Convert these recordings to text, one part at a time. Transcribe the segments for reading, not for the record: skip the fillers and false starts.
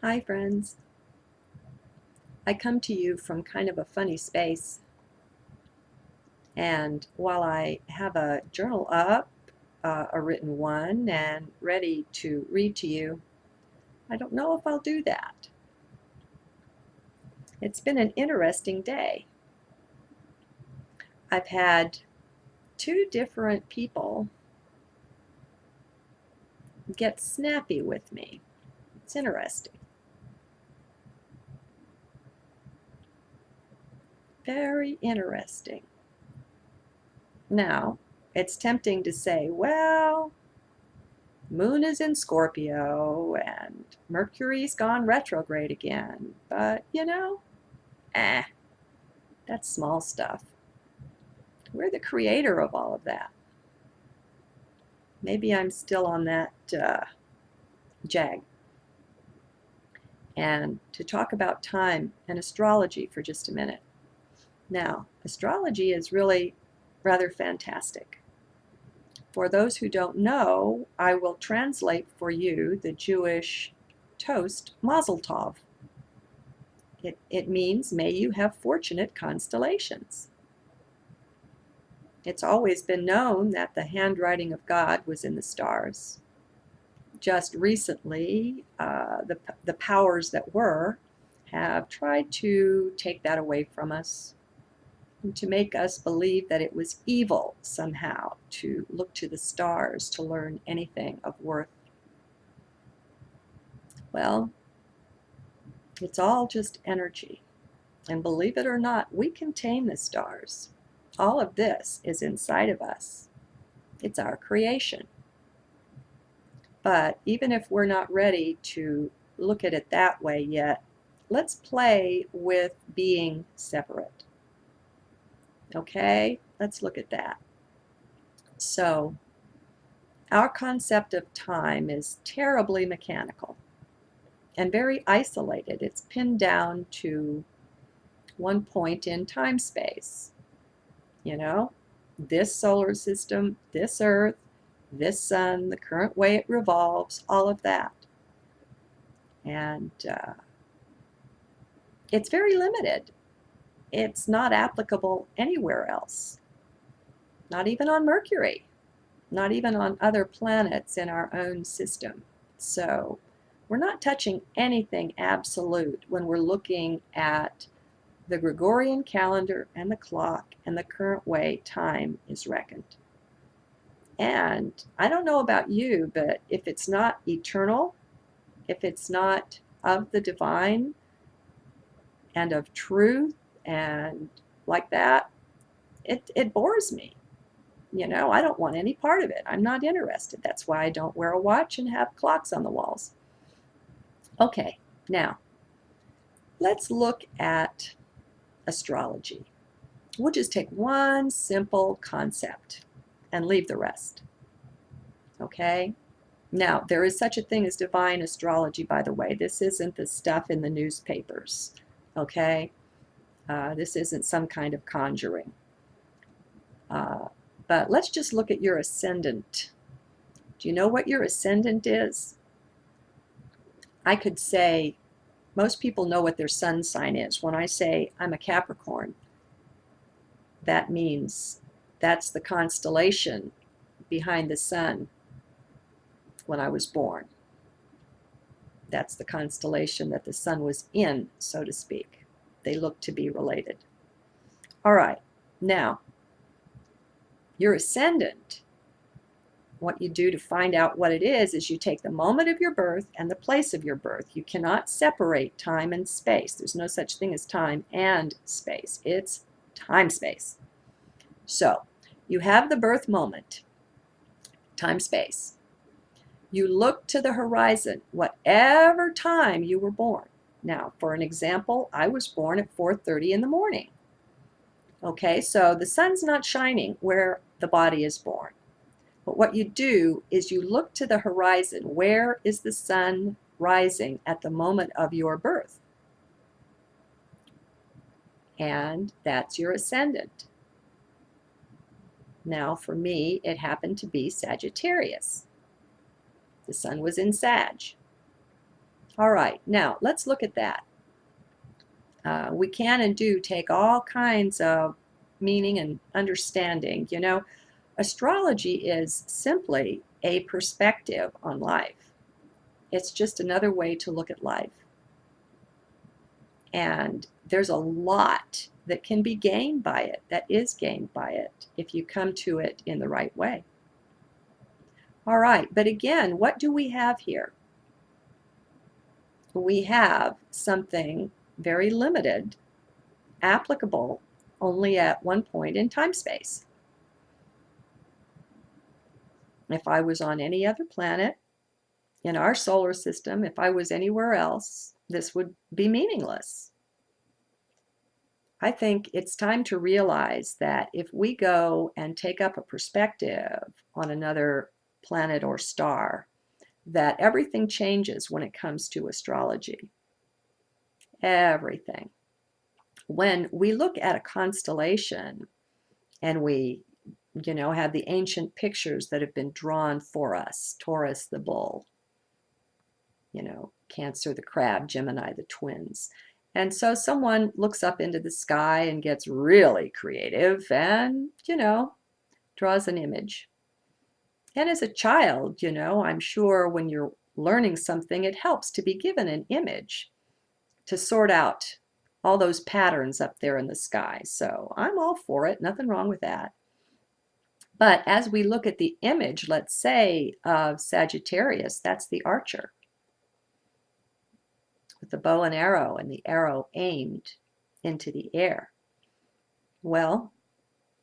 Hi friends. I come to you from kind of a funny space, and while I have a journal up, a written one, and ready to read to you, I don't know if I'll do that. It's been an interesting day. I've had two different people get snappy with me. It's interesting. Very interesting. Now, it's tempting to say, well, Moon is in Scorpio and Mercury's gone retrograde again. But, that's small stuff. We're the creator of all of that. Maybe I'm still on that jag. And to talk about time and astrology for just a minute. Now, astrology is really rather fantastic. For those who don't know, I will translate for you the Jewish toast Mazel Tov. It means, may you have fortunate constellations. It's always been known that the handwriting of God was in the stars. Just recently, the powers that were have tried to take that away from us and to make us believe that it was evil somehow to look to the stars to learn anything of worth. Well, it's all just energy. And believe it or not, we contain the stars. All of this is inside of us. It's our creation. But even if we're not ready to look at it that way yet, let's play with being separate. Okay, let's look at that. So, our concept of time is terribly mechanical and very isolated. It's pinned down to one point in time-space. This solar system, this Earth, this sun, the current way it revolves, all of that. And it's very limited. It's not applicable anywhere else. Not even on Mercury. Not even on other planets in our own system. So we're not touching anything absolute when we're looking at the Gregorian calendar and the clock and the current way time is reckoned. And I don't know about you, but if it's not eternal, if it's not of the divine and of truth and like that, it bores me. I don't want any part of it. I'm not interested. That's why I don't wear a watch and have clocks on the walls. Okay, now let's look at astrology. We'll just take one simple concept and leave the rest. Okay? Now, there is such a thing as divine astrology, by the way. This isn't the stuff in the newspapers. Okay? This isn't some kind of conjuring. But let's just look at your ascendant. Do you know what your ascendant is? I could say, most people know what their sun sign is. When I say I'm a Capricorn, that means that's the constellation behind the sun when I was born. That's the constellation that the sun was in, so to speak. They look to be related. All right, now, your ascendant, what you do to find out what it is you take the moment of your birth and the place of your birth. You cannot separate time and space. There's no such thing as time and space. It's time-space. So, you have the birth moment, time-space. You look to the horizon, whatever time you were born. Now, for an example, I was born at 4:30 in the morning. Okay, so the sun's not shining where the body is born. But what you do is you look to the horizon. Where is the sun rising at the moment of your birth? And that's your ascendant. Now, for me, it happened to be Sagittarius. The sun was in Sag. All right, now let's look at that. We can and do take all kinds of meaning and understanding. You know, astrology is simply a perspective on life. It's just another way to look at life. And there's a lot that can be gained by it, that is gained by it, if you come to it in the right way. All right, but again, what do we have here? We have something very limited, applicable only at one point in time-space. If I was on any other planet in our solar system, if I was anywhere else, this would be meaningless. I think it's time to realize that if we go and take up a perspective on another planet or star, that everything changes when it comes to astrology. Everything. When we look at a constellation and we, have the ancient pictures that have been drawn for us, Taurus the bull, Cancer the crab, Gemini the twins. And so someone looks up into the sky and gets really creative and, draws an image. And as a child, I'm sure when you're learning something, it helps to be given an image to sort out all those patterns up there in the sky. So I'm all for it, nothing wrong with that. But as we look at the image, let's say, of Sagittarius, that's the archer with the bow and the arrow aimed into the air. Well,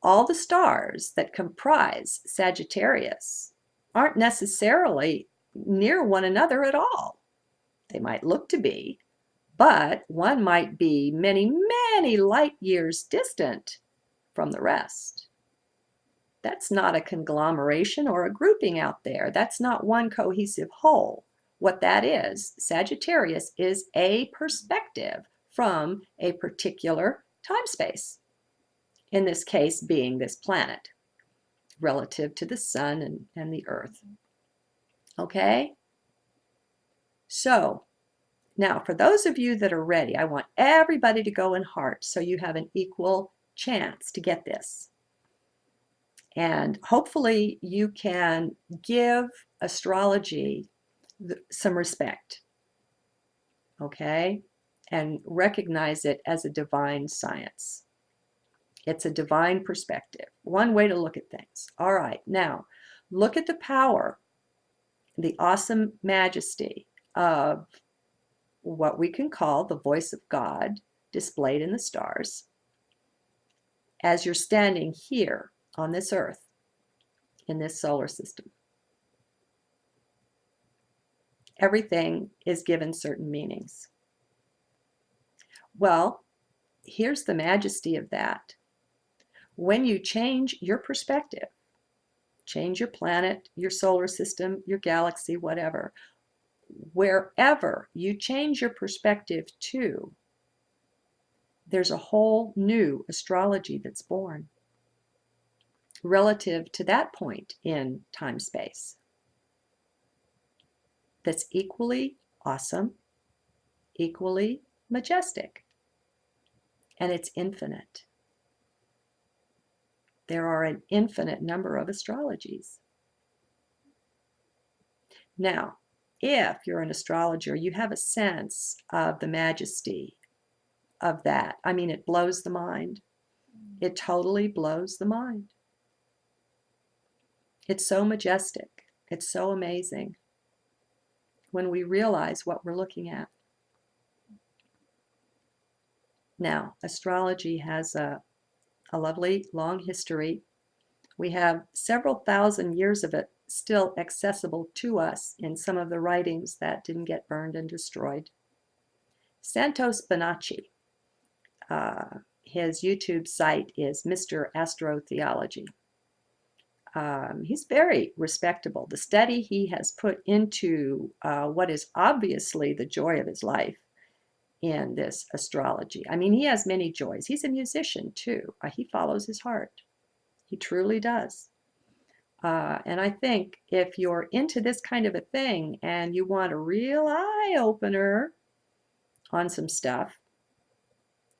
all the stars that comprise Sagittarius aren't necessarily near one another at all. They might look to be, but one might be many, many light years distant from the rest. That's not a conglomeration or a grouping out there. That's not one cohesive whole. What that is, Sagittarius is a perspective from a particular time space. In this case, being this planet, relative to the sun and the earth. Okay? So, now for those of you that are ready, I want everybody to go in heart so you have an equal chance to get this. And hopefully you can give astrology some respect, okay? And recognize it as a divine science. It's a divine perspective. One way to look at things. All right, now look at the power, the awesome majesty of what we can call the voice of God displayed in the stars as you're standing here on this earth in this solar system. Everything is given certain meanings. Well, here's the majesty of that. When you change your perspective, change your planet, your solar system, your galaxy, whatever, wherever you change your perspective to, there's a whole new astrology that's born relative to that point in time-space. That's equally awesome, equally majestic, and it's infinite. There are an infinite number of astrologies. Now, if you're an astrologer, you have a sense of the majesty of that. I mean, it blows the mind. It totally blows the mind. It's so majestic. It's so amazing when we realize what we're looking at. Now, astrology has a lovely long history. We have several thousand years of it still accessible to us in some of the writings that didn't get burned and destroyed. Santos Bonacci, his YouTube site is Mr. Astrotheology. He's very respectable. The study he has put into what is obviously the joy of his life in this astrology. I mean, he has many joys. He's a musician too. He follows his heart. He truly does. And I think if you're into this kind of a thing and you want a real eye-opener on some stuff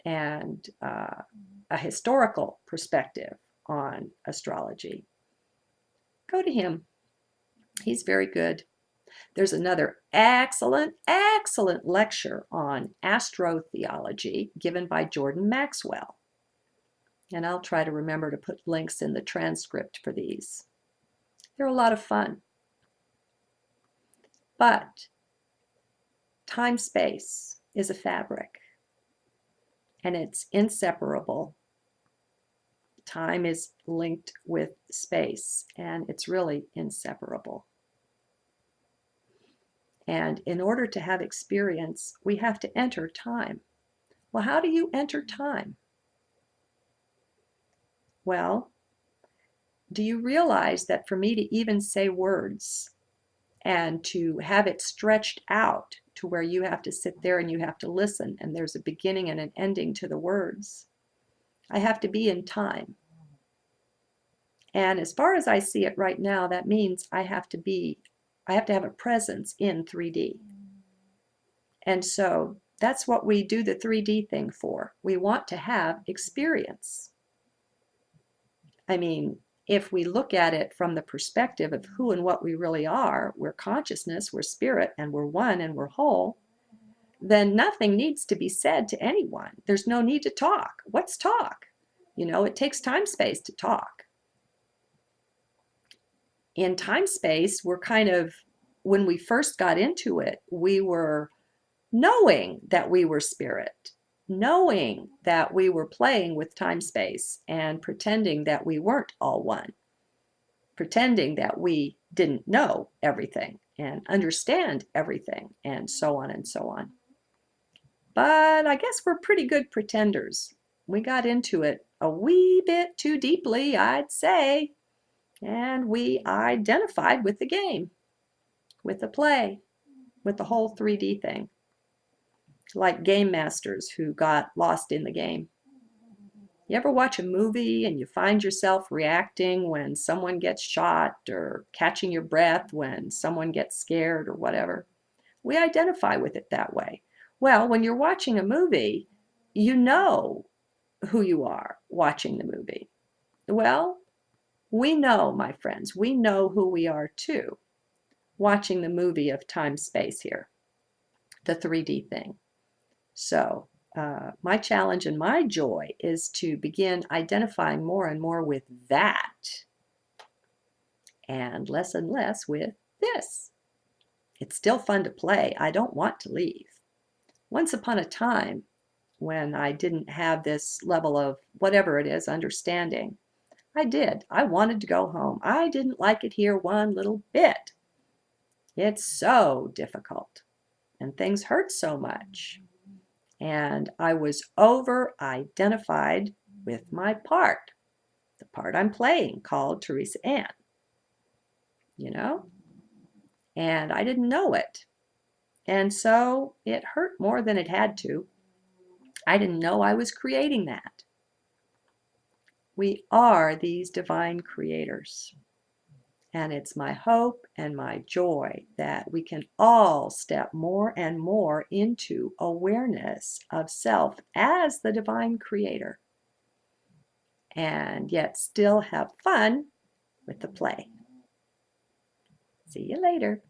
and a historical perspective on astrology, go to him. He's very good. There's another excellent, excellent lecture on astrotheology given by Jordan Maxwell. And I'll try to remember to put links in the transcript for these. They're a lot of fun. But time-space is a fabric, and it's inseparable. Time is linked with space, and it's really inseparable. And in order to have experience, we have to enter time. Well, how do you enter time? Well, do you realize that for me to even say words and to have it stretched out to where you have to sit there and you have to listen and there's a beginning and an ending to the words, I have to be in time. And as far as I see it right now, that means I have to have a presence in 3D. And so that's what we do the 3D thing for. We want to have experience. I mean, if we look at it from the perspective of who and what we really are, we're consciousness, we're spirit, and we're one and we're whole, then nothing needs to be said to anyone. There's no need to talk. What's talk? You know, it takes time space to talk. In time space, we're kind of, when we first got into it, we were knowing that we were spirit, knowing that we were playing with time space and pretending that we weren't all one, pretending that we didn't know everything and understand everything, and so on and so on. But I guess we're pretty good pretenders. We got into it a wee bit too deeply, I'd say, and we identified with the game, with the play, with the whole 3D thing. Like game masters who got lost in the game. You ever watch a movie and you find yourself reacting when someone gets shot or catching your breath when someone gets scared or whatever? We identify with it that way. Well, when you're watching a movie, you know who you are watching the movie. Well, we know, my friends, we know who we are too, watching the movie of time-space here, the 3D thing. So my challenge and my joy is to begin identifying more and more with that and less with this. It's still fun to play. I don't want to leave. Once upon a time, when I didn't have this level of whatever it is, understanding, I did. I wanted to go home. I didn't like it here one little bit. It's so difficult, and things hurt so much. And I was over-identified with my part, the part I'm playing called Teresa Ann, you know? And I didn't know it. And so it hurt more than it had to. I didn't know I was creating that. We are these divine creators. And it's my hope and my joy that we can all step more and more into awareness of self as the divine creator, and yet still have fun with the play. See you later.